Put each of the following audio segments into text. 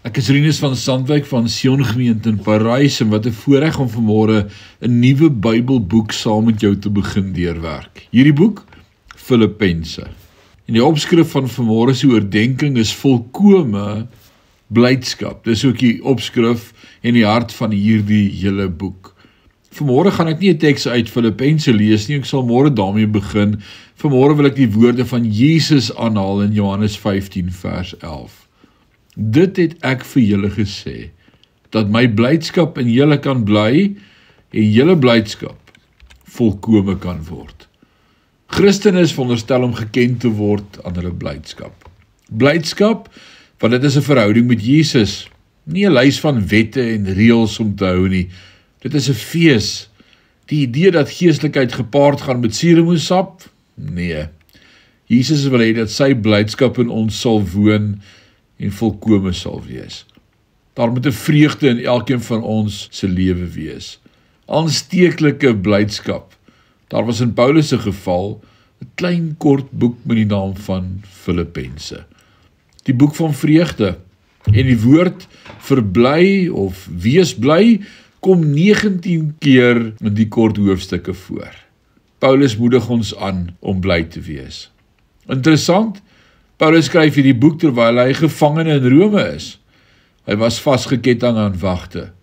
Ek is Rinus van Sandwyk van Sion Gemeente in Parys en wat 'n voorreg om vanmôre 'n nuwe Bybelboek saam met jou te begin deurwerk. Hierdie boek, Filippense. En die opskrif van vanmôre se oordeenking is volkome blydskap. Dis ook die opskrif en die hart van hierdie hele boek. Vanmôre gaan ek nie 'n teks uit Filippense lees nie, ek sal môre daarmee begin. Vanmôre wil ek die woorde van Jesus aanhaal in Johannes 15 vers 11. Dit het ek vir julle gesê, dat my blydskap in julle kan bly en julle blydskap volkome kan word. Christene is veronderstel om geken te word aan hulle blydskap. Blydskap, want dit is 'n verhouding met Jesus, nie 'n lys van wette en reëls om te hou nie. Dit is 'n fees. Die idee dat geestelikheid gepaard gaan met suurlemoensap? Nee. Jesus wil hê dat sy blydskap in ons sal woon en volkome sal wees. Daar moet 'n vreugde in elkeen van ons se lewe wees. Aansteeklike blydskap. Daar was in Paulus se geval 'n klein kort boek met die naam van Filippense. Die boek van vreugde. En die woord verbly of wees bly kom 19 keer in die kort hoofstukke voor. Paulus moedig ons aan om bly te wees. Interessant, Paulus skryf hierdie boek terwyl hy gevangene in Rome is. Hy was vasgeketting aan wagte,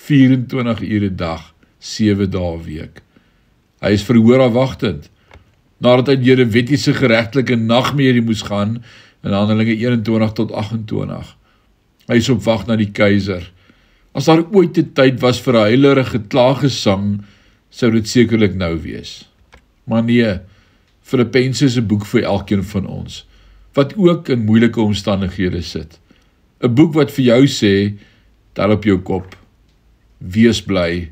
24 ure 'n dag, 7 dae 'n week. Hy is verhoor afwagtend, nadat hy deur 'n wettiese geregtelike nagmerrie moes gaan in Handelinge 21 tot 28. Hy is op wag na die keiser. As daar ooit 'n tyd was vir 'n heilerige klaaggesang, sou dit sekerlik nou wees. Maar nee, Filippense is 'n boek vir elkeen van ons, wat ook in moeilike omstandighede sit. 'n boek wat vir jou sê, tel op jou kop, wees bly,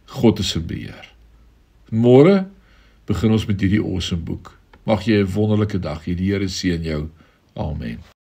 God is in beheer. Môre begin ons met hierdie awesome boek. Mag jy 'n wonderlike dag hê, die Here seën jou. Amen.